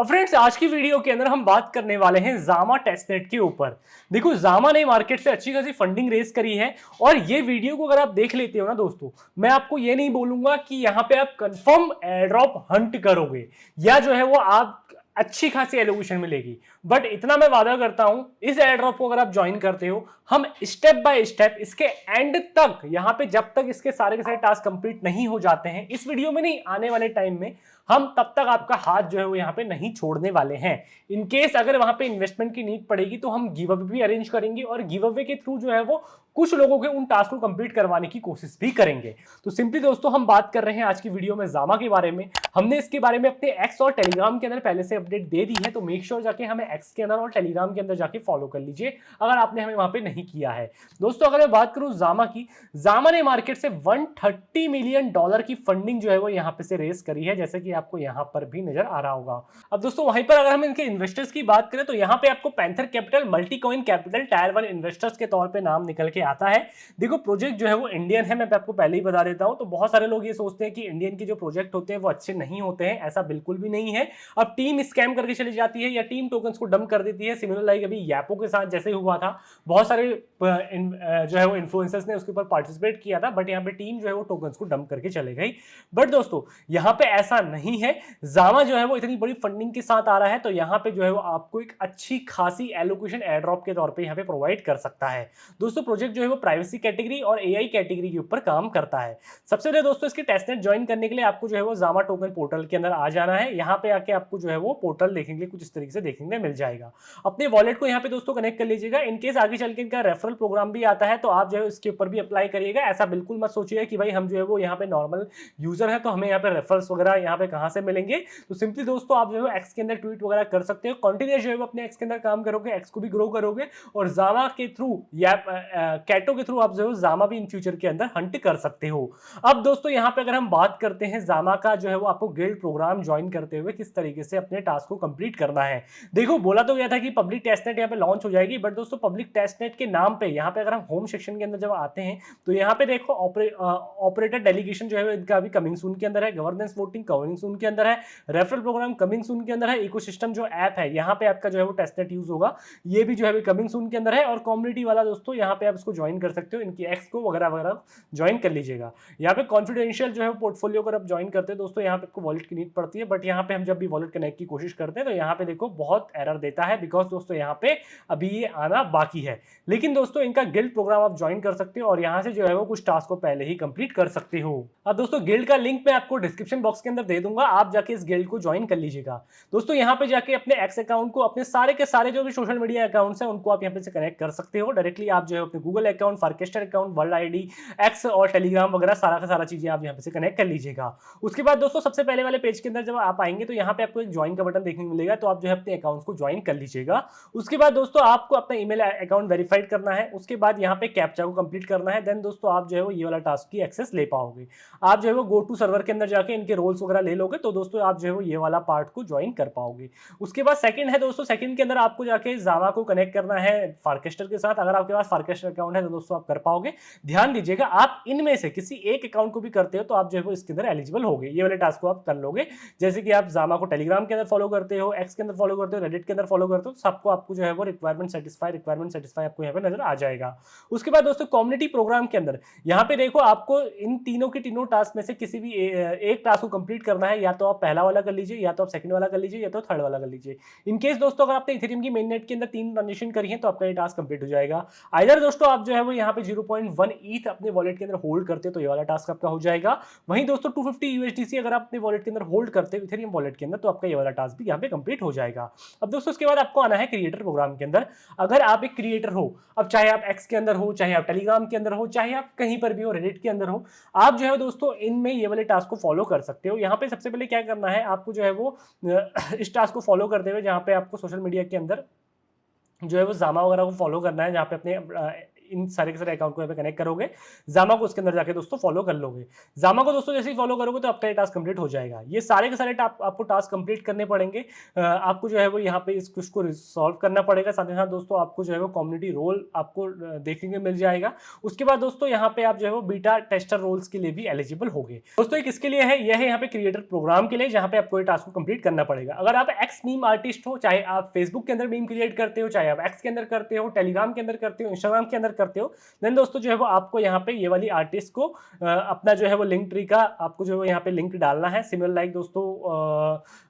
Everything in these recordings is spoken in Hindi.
अब फ्रेंड्स आज की वीडियो के अंदर हम बात करने वाले हैं जामा टेस्टनेट के ऊपर। देखो जामा ने मार्केट से अच्छी खासी फंडिंग रेज करी है और ये वीडियो को अगर आप देख लेते हो ना दोस्तों, मैं आपको ये नहीं बोलूंगा कि यहां पे आप कंफर्म एयरड्रॉप हंट करोगे या जो है वो आप अच्छी खासी एलोकेशन मिलेगी, बट इतना मैं वादा करता हूं इस एयरड्रॉप को अगर आप ज्वाइन करते हो हम स्टेप बाय स्टेप इसके एंड तक, यहां पे जब तक इसके सारे के सारे टास्क कंप्लीट नहीं हो जाते हैं इस वीडियो में नहीं, आने वाले टाइम में हम तब तक आपका हाथ जो है वो यहाँ पे नहीं छोड़ने वाले हैं। इन केस अगर वहां पे इन्वेस्टमेंट की नीड पड़ेगी तो हम गिव अवे भी अरेंज करेंगे और गिव अवे के थ्रू जो है वो कुछ लोगों के उन टास्क को कंप्लीट करवाने की कोशिश भी करेंगे। तो सिंपली दोस्तों हम बात कर रहे हैं आज की वीडियो में जामा के बारे में। हमने इसके बारे में अपने एक्स और टेलीग्राम के अंदर पहले से अपडेट दे दी है, तो मेक श्योर जाके हमें एक्स के अंदर और टेलीग्राम के अंदर जाके फॉलो कर लीजिए अगर आपने हमें वहां पे नहीं किया है। दोस्तों अगर मैं बात करूं जामा की, जामा ने मार्केट से $130 मिलियन की फंडिंग जो है वो यहाँ पे से रेस करी है, जैसे कि आपको यहाँ पर भी नजर आ रहा होगा। अब दोस्तों वहीं पर अगर हम इनके इन्वेस्टर्स की बात करें तो यहाँ पे आपको panther capital, multi coin capital, tyre 1 investors के तौर पे नाम निकल के आता है। देखो प्रोजेक्ट जो है वो इंडियन है, मैं आपको पहले ही बता देता हूं। तो बहुत सारे लोग ये सोचते हैं कि इंडियन के जो प्रोजेक्ट होते हैं वो अच्छे नहीं होते हैं, ऐसा बिल्कुल भी नहीं है। अब टीम स्कैम करके चली जाती है या टीम टोकन्स को डंप कर देती है, सिमिलर लाइक अभी यापो के साथ जैसे हुआ था। बहुत सारे जो है वो इन्फ्लुएंसर्स ने उसके ऊपर पार्टिसिपेट किया था, बट यहाँ पे टीम जो है वो टोकन्स को डंप करके चले गई। बट दोस्तों यहाँ पे ऐसा नहीं है, जामा जो है वो इतनी बड़ी फंडिंग के साथ आ रहा है तो यहाँ पे जो है वो आपको एक अच्छी खासी एलोकेशन एयरड्रॉप के तौर पे यहाँ पे प्रोवाइड कर सकता है। दोस्तों प्रोजेक्ट जो है वो प्राइवेसी कैटेगरी और एआई कैटेगरी के ऊपर काम करता है। सबसे पहले दोस्तों इसकी टेस्टनेट ज्वाइन करने के लिए आपको जो है वो जामा टोकन पोर्टल के अंदर आ जाना है। यहाँ पे आके आपको जो है वो पोर्टल देखने के लिए कुछ इस तरीके से देखने मिल जाएगा। अपने वॉलेट को यहाँ पे दोस्तों कनेक्ट कर लीजिएगा। इनकेस आगे चल के इनका रेफरल प्रोग्राम भी आता है तो आप जो है इसके ऊपर भी अप्लाई करिएगा। ऐसा बिल्कुल मत सोचिए कि भाई हम जो है वो यहाँ पे नॉर्मल यूजर है तो हमें यहाँ पे रेफरल्स वगैरह यहाँ पे कहाँ से मिलेंगे। तो सिंपली दोस्तों आप जो है एक्स के अंदर ट्वीट वगैरह कर सकते हो, कंटिन्यूस जो है वो अपने एक्स के अंदर काम करोगे, एक्स को भी ग्रो करोगे और जामा के थ्रू या कैटो के थ्रू आप जो है जामा भी इन फ्यूचर के अंदर हंट कर सकते हो। अब दोस्तों यहाँ पे अगर हम बात करते हैं जामा का जो है वो आपको गिल्ड प्रोग्राम ज्वाइन करते हुए किस तरीके से अपने टास्क को कंप्लीट करना है। देखो बोला तो गया था कि पब्लिक टेस्टनेट यहाँ पे लॉन्च हो जाएगी, बट दोस्तों पब्लिक टेस्टनेट के नाम पे यहाँ पे अगर हम होम सेक्शन के अंदर जब आते हैं तो यहाँ पे देखो ऑपरेटर डेलीगेशन जो है इनका अभी कमिंग सून के अंदर है, गवर्नेंस वोटिंग कमिंग सून के अंदर है, रेफरल प्रोग्राम कमिंग सून के अंदर है, इकोसिस्टम जो ऐप है यहाँ पे आपका जो है वो टेस्टनेट यूज होगा, ये भी जो है कमिंग सून के अंदर है। और कम्युनिटी वाला दोस्तों यहाँ पे आप इसको ज्वाइन कर सकते हो, इनकी एक्स को वगैरह वगैरह ज्वाइन कर लीजिएगा। यहाँ पे कॉन्फिडेंशियल जो है पोर्टफोलियो अगर आप ज्वाइन करते हैं दोस्तों यहाँ पे आपको वॉलेट की नीड पड़ती है, बट यहाँ पे हम जब भी वॉलेट कनेक्ट की कोशिश करते हैं तो यहाँ पे देखो बहुत एरर देता है, बिकॉज दोस्तों यहाँ पे अभी ये आना बाकी है। लेकिन दोस्तों इनका गिल्ड प्रोग्राम आप ज्वाइन कर सकते हो और यहाँ से जो है वो कुछ टास्क को पहले ही कंप्लीट कर सकते हो। अब दोस्तों गिल्ड का लिंक मैं आपको डिस्क्रिप्शन बॉक्स के अंदर दे दूंगा, आप जाके इस गिल्ड को ज्वाइन कर लीजिएगा। दोस्तों यहाँ पे जाके अपने एक्स अकाउंट को, अपने सारे के सारे जो भी सोशल मीडिया अकाउंट्स हैं उनको आप यहाँ पे से कनेक्ट कर सकते हो डायरेक्टली। आप जो है अपने Google account, Farcaster account, world ID, X और टेलीग्राम वगैरह सारा का सारा चीजें आप यहाँ पे से कनेक्ट कर लीजिएगा। उसके बाद दोस्तों सबसे पहले वाले पेज के अंदर जब आप आएंगे तो यहाँ पे आपको एक ज्वाइन का बटन देखने को मिलेगा, तो आप जो है अपने अकाउंट्स को ज्वाइन कर लीजिएगा। उसके बाद दोस्तों आपको अपना ईमेल अकाउंट वेरीफाइड करना है, उसके बाद यहाँ पे कैप्चा को कंप्लीट करना है, देन दोस्तों आप जो है वो ये वाला टास्क की एक्सेस ले पाओगे। आप जो है वो गो टू सर्वर के अंदर जाके इनके रोल्स वगैरह ले लोगे तो दोस्तों आप जो है वो ये वाला पार्ट को ज्वाइन कर पाओगे। उसके बाद सेकंड है दोस्तों, सेकंड के अंदर आपको जाके जावा को कनेक्ट करना है फारकेस्टर के साथ। अगर आपके पास फारकेस्टर अकाउंट है तो दोस्तों आप कर पाओगे। ध्यान दीजिएगा आप इनमें से किसी एक अकाउंट को भी करते हो तो आप जो है वो इसके अंदर एलिजिबल होगे, ये वाले टास्क को आप कर लोगे। जैसे कि आप जामा को टेलीग्राम के अंदर फॉलो करते हो, एक्स के अंदर फॉलो करते हो, रेडिट के अंदर फॉलो करते हो, सबको आपको जो है वो रिक्वायरमेंट सेटिस्फाई आपको यहाँ पे नजर आ जाएगा। उसके बाद दोस्तों कम्युनिटी प्रोग्राम के अंदर यहाँ पे देखो आपको इन तीनों के तीनों टास्क में से किसी भी एक टास्क को कंप्लीट करना है, या तो आप पहला वाला कर लीजिए, या तो आप सेकंड वाला कर लीजिए, या तो थर्ड वाला कर लीजिए। इन केस दोस्तों अगर आपने इथेरियम की मेननेट के अंदर 3 ट्रांजेक्शन करी है तो आपका ये टास्क कंप्लीट हो जाएगा। आइदर दोस्तों आप जो है वो यहाँ पे 0.1 ईथ अपने वॉलेट के अंदर होल्ड करते हो तो ये वाला टास्क आपका हो जाएगा। वहीं दोस्तों 250 USDC अगर आप अपने वॉलेट के अंदर होल्ड करते हो इथेरियम वॉलेट के अंदर तो आपका ये वाला टास्क भी यहाँ पे कंप्लीट हो जाएगा। अब दोस्तों उसके बाद आपको आना है क्रिएटर प्रोग्राम के अंदर। अगर आप एक क्रिएटर हो, अब चाहे आप एक्स के अंदर हो, चाहे आप टेलीग्राम के अंदर हो, चाहे आप कहीं पर भी हो, रेडिट के अंदर हो, आप जो है दोस्तों इनमें ये वाले टास्क को फॉलो कर सकते हो। यहाँ पे सबसे पहले क्या करना है आपको जो है वो इस टास्क को फॉलो करते हुए जहाँ पे आपको सोशल मीडिया के अंदर जो है वो जामा वगैरह को फॉलो करना है, जहाँ पे अपने इन सारे के सारे अकाउंट को यहाँ पे कनेक्ट करोगे, जामा को उसके अंदर जाके दोस्तों फॉलो कर लोगे। जामा को दोस्तों जैसे ही फॉलो करोगे तो आपका ये टास्क कंप्लीट हो जाएगा। ये सारे के सारे आपको टास्क कंप्लीट करने पड़ेंगे। आपको जो है वो यहाँ पे इसको रिसॉल्व करना पड़ेगा। साथ ही साथ दोस्तों आपको जो है वो कम्युनिटी रोल आपको देखने को मिल जाएगा। उसके बाद दोस्तों यहाँ पे आप जो है वो बीटा टेस्टर रोल्स के लिए भी एलिजिबल होगे। दोस्तों ये किसके लिए है? यह है यहाँ पे क्रिएटर प्रोग्राम के लिए, जहाँ पे आपको ये टास्क को कंप्लीट करना पड़ेगा। अगर आप एक्स मीम आर्टिस्ट हो, चाहे आप फेसबुक के अंदर मीम क्रिएट करते हो, चाहे आप एक्स के अंदर करते हो, टेलीग्राम के अंदर करते हो, इंस्टाग्राम के अंदर करते हो, देन दोस्तों जो है वो आपको यहाँ पे ये वाली आर्टिस्ट को अपना जो है वो लिंक ट्री का आपको जो है यहाँ पे लिंक डालना है। सिमिलर लाइक दोस्तों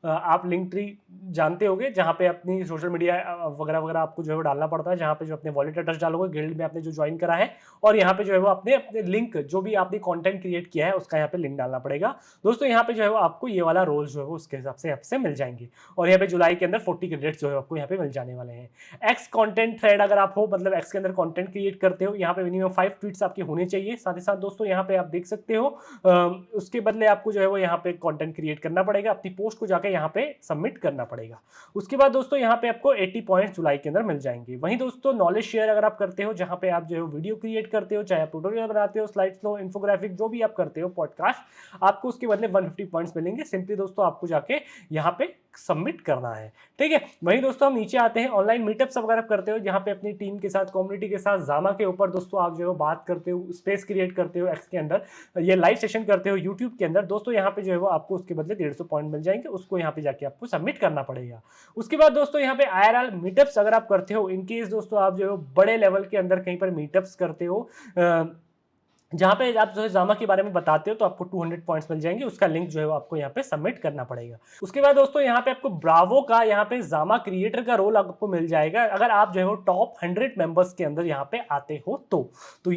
आप लिंक ट्री जानते होंगे, जहाँ पे अपनी सोशल मीडिया वगैरह वगैरह आपको जो है वो डालना पड़ता है, जहाँ पे जो अपने वॉलेट एड्रेस डालोगे, गिल्ड में आपने जो ज्वाइन करा है, और यहाँ पे जो है वो अपने लिंक जो भी आपने कंटेंट क्रिएट किया है उसका यहाँ पे लिंक डालना पड़ेगा। दोस्तों यहाँ पे जो है वो आपको ये वाला रोल जो है वो उसके हिसाब से आपसे मिल जाएंगे, और यहाँ पे जुलाई के अंदर 40 क्रेडिट्स जो है आपको यहाँ पे मिल जाने वाले हैं। एक्स कंटेंट थ्रेड अगर आप हो, मतलब एक्स के अंदर कंटेंट क्रिएट करते हो, यहाँ पे मिनिमम 5 ट्वीट्स आपके होने चाहिए। साथ ही साथ दोस्तों यहाँ पे आप देख सकते हो उसके बदले आपको जो है वो यहाँ पे कंटेंट क्रिएट करना पड़ेगा, अपनी पोस्ट को जाके यहाँ पे सबमिट करना पड़ेगा। उसके बाद दोस्तों यहाँ पे आपको 80 पॉइंट्स जुलाई के अंदर मिल जाएंगे। वहीं दोस्तों नॉलेज शेयर अगर आप करते हो, जहाँ पे आप जो है वीडियो क्रिएट करते हो, चाहे आप ट्यूटोरियल बनाते हो, स्लाइड फ्लो, इन्फोग्राफिक, जो भी आप करते हो, पॉडकास्ट, आपको उसके बदले 150 पॉइंट्स मिलेंगे। सिंपली दोस्तों आपको जाके यहाँ पे सबमिट करना है, ठीक है। वहीं दोस्तों हम नीचे आते हैं, ऑनलाइन मीटअप्स अगर आप करते हो, जहाँ पे अपनी टीम के साथ, कम्युनिटी के साथ, जामा के ऊपर दोस्तों आप जो है बात करते हो, स्पेस क्रिएट करते हो एक्स के अंदर, ये लाइव सेशन करते हो यूट्यूब के अंदर, दोस्तों यहाँ पे जो है वो आपको उसके बदले 150 पॉइंट मिल जाएंगे। उसको यहाँ पे जाके आपको सबमिट करना पड़ेगा। उसके बाद दोस्तों यहाँ पे IRL मीटअप्स अगर आप करते हो, इनकेस दोस्तों आप जो है बड़े लेवल के अंदर कहीं पर मीटअप्स करते हो, जहाँ पे आप जो है जामा के बारे में बताते हो, तो आपको 200 पॉइंट्स मिल जाएंगे। उसका लिंक जो है वो आपको यहाँ पे सबमिट करना पड़ेगा। उसके बाद दोस्तों यहाँ पे आपको ब्रावो का यहाँ पे जामा क्रिएटर का रोल आपको मिल जाएगा, अगर आप जो है वो टॉप 100 मेंबर्स के अंदर यहाँ पे आते हो तो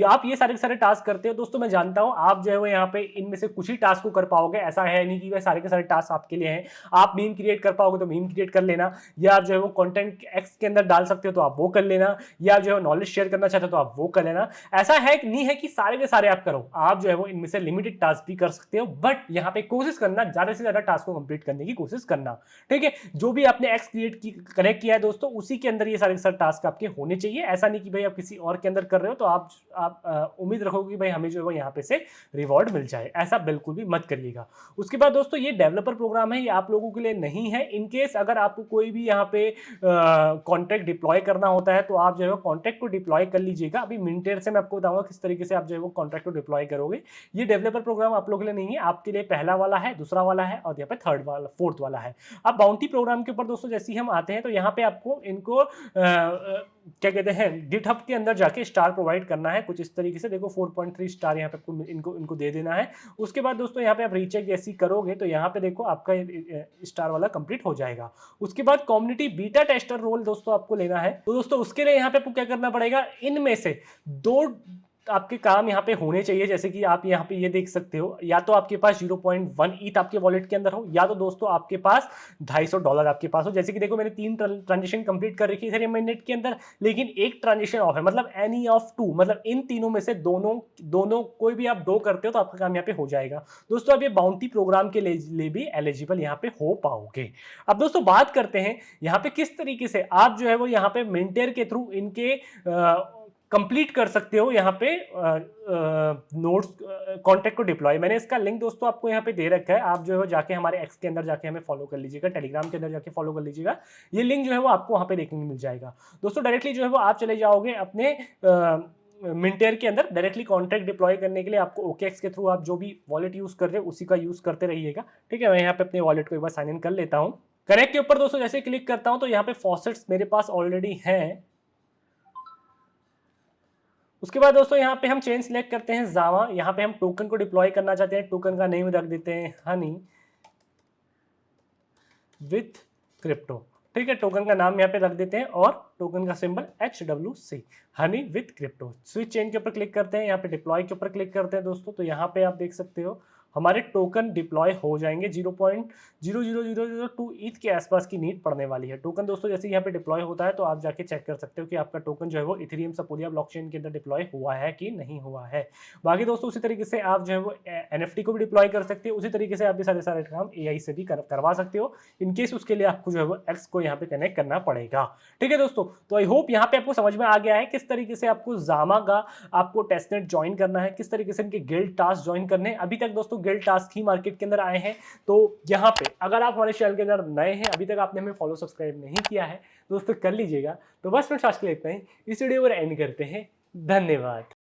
आप ये सारे सारे टास्क करते हो। दोस्तों मैं जानता हूँ आप जो है वो यहाँ पे इनमें से कुछ ही टास्क को कर पाओगे, ऐसा है नहीं कि वह सारे के सारे टास्क आपके लिए हैं। आप मीम क्रिएट कर पाओगे तो मीम क्रिएट कर लेना, या आप जो है वो कंटेंट एक्स के अंदर डाल सकते हो तो आप वो कर लेना, या जो है नॉलेज शेयर करना चाहते हो तो आप वो कर लेना। ऐसा है नहीं है कि सारे के सारे आप करो, आप जो है वो इनमें से लिमिटेड टास्क भी कर सकते हो, बट यहाँ पे कोशिश करना ज्यादा से ज्यादा टास्क को कंप्लीट करने की कोशिश करना, ठीक है। जो भी आपने एक्स कनेक्ट किया है दोस्तों, उसी के अंदर ये सारे सारे टास्क आपके होने चाहिए। ऐसा नहीं कि भाई आप किसी और के अंदर कर रहे हो तो आप उम्मीद रखोगे कि भाई हमें जो है वो यहाँ पे से रिवॉर्ड मिल जाए, ऐसा बिल्कुल भी मत करिएगा। उसके बाद दोस्तों ये डेवलपर प्रोग्राम है, ये आप लोगों के लिए नहीं है। इनकेस अगर आपको कोई भी यहाँ पे कॉन्ट्रैक्ट डिप्लॉय करना होता है तो आप जो है कॉन्ट्रैक्ट को डिप्लॉय कर लीजिएगा। अभी मिनटेर से मैं आपको बताऊंगा किस तरीके से आप जो है वो कॉन्ट्रैक्ट को डिप्लॉय करोगे। ये डेवलपर प्रोग्राम आप लोगों के लिए नहीं है, आपके लिए पहला वाला है, दूसरा वाला है, और यहाँ पे थर्ड वाला, फोर्थ वाला है। अब बाउंटी प्रोग्राम के ऊपर दोस्तों जैसे ही हम आते हैं तो यहाँ पे आपको इनको क्या कहते हैं, गिटहब के अंदर जाके स्टार प्रोवाइड करना है कुछ इस तरीके से। देखो 4.3 स्टार यहाँ पे आपको इनको दे देना है। उसके बाद दोस्तों यहाँ पे आप रीचेक जैसी करोगे तो यहाँ पे देखो आपका स्टार वाला कंप्लीट हो जाएगा। उसके बाद कम्युनिटी बीटा टेस्टर रोल दोस्तों आपको लेना है, तो दोस्तों उसके लिए यहाँ पे आपको क्या करना पड़ेगा, इनमें से 2 आपके काम यहाँ पे होने चाहिए। जैसे कि आप यहाँ पे ये देख सकते हो, या तो आपके पास 0.1 ईथ आपके वॉलेट के अंदर हो, या तो दोस्तों आपके पास $250 आपके पास हो। जैसे कि देखो मैंने 3 ट्रांजेक्शन कंप्लीट कर रखी है इथेरियम मेननेट के अंदर, लेकिन एक ट्रांजेक्शन ऑफ है, मतलब एनी ऑफ 2, मतलब इन तीनों में से दोनों कोई भी आप 2 करते हो तो आपका काम यहाँ पे हो जाएगा। दोस्तों अब ये बाउंटी प्रोग्राम के लिए भी एलिजिबल यहाँ पे हो पाओगे। अब दोस्तों बात करते हैं यहाँ पे किस तरीके से आप जो है वो यहाँ पे मिंटेर के थ्रू इनके कंप्लीट कर सकते हो यहाँ पे नोट्स कॉन्टैक्ट को डिप्लॉय। मैंने इसका लिंक दोस्तों आपको यहाँ पे दे रखा है, आप जो है जाके हमारे एक्स के अंदर जाके हमें फॉलो कर लीजिएगा, टेलीग्राम के अंदर जाके फॉलो कर लीजिएगा। ये लिंक जो है वो आपको वहाँ पे देखने को मिल जाएगा। दोस्तों डायरेक्टली जो है वो आप चले जाओगे अपने मिंटेर के अंदर, डायरेक्टली कॉन्टैक्ट डिप्लॉय करने के लिए आपको OKX के थ्रू आप जो भी वॉलेट यूज कर रहे हो उसी का यूज करते रहिएगा, ठीक है। मैं यहाँ पे अपने वॉलेट को एक बार साइन इन कर लेता हूँ। कनेक्ट के ऊपर दोस्तों जैसे क्लिक करता हूँ तो यहाँ पे फॉसेट्स मेरे पास ऑलरेडी हैं। उसके बाद दोस्तों यहाँ पे हम चेन सिलेक्ट करते हैं जावा, यहाँ पे हम टोकन को डिप्लॉय करना चाहते हैं, टोकन का नेम रख देते हैं हनी विथ क्रिप्टो, ठीक है। टोकन का नाम यहाँ पे रख देते हैं और टोकन का symbol HWC, Honey with crypto. Switch chain के ऊपर क्लिक करते हैं, यहाँ पे डिप्लॉय के ऊपर क्लिक करते हैं दोस्तों, तो यहाँ पे आप देख सकते हो हमारे टोकन डिप्लॉय हो जाएंगे। 0.00002 ईथ के आसपास की नीड पड़ने वाली है। टोकन दोस्तों जैसे यहाँ पे डिप्लॉय होता है तो आप जाके चेक कर सकते हो कि आपका टोकन जो है वो इथेरियम सपोलिया ब्लॉकचेन के अंदर डिप्लॉय हुआ है कि नहीं हुआ है। बाकी दोस्तों उसी तरीके से आप जो है वो NFT को भी डिप्लॉय कर सकते हो, उसी तरीके से आप ये सारे काम AI से भी करवा सकते हो। इनकेस उसके लिए आपको जो है वो X को यहाँ पे कनेक्ट करना पड़ेगा। ठीक है दोस्तों, तो आई होप यहाँ पे आपको समझ में आ गया है किस तरीके से आपको जामा का आपको टेस्टनेट ज्वाइन करना है, किस तरीके से इनके गिल्ड टास्क ज्वाइन करने हैं। अभी तक दोस्तों गिल्ड टास्क ही मार्केट के अंदर आए हैं, तो यहाँ पे अगर आप हमारे चैनल के अंदर नए हैं, अभी तक आपने हमें फॉलो सब्सक्राइब नहीं किया है दोस्तों कर लीजिएगा। तो बस फ्रेंड्स आज के लिए इतना ही, इस वीडियो को एंड करते हैं। धन्यवाद।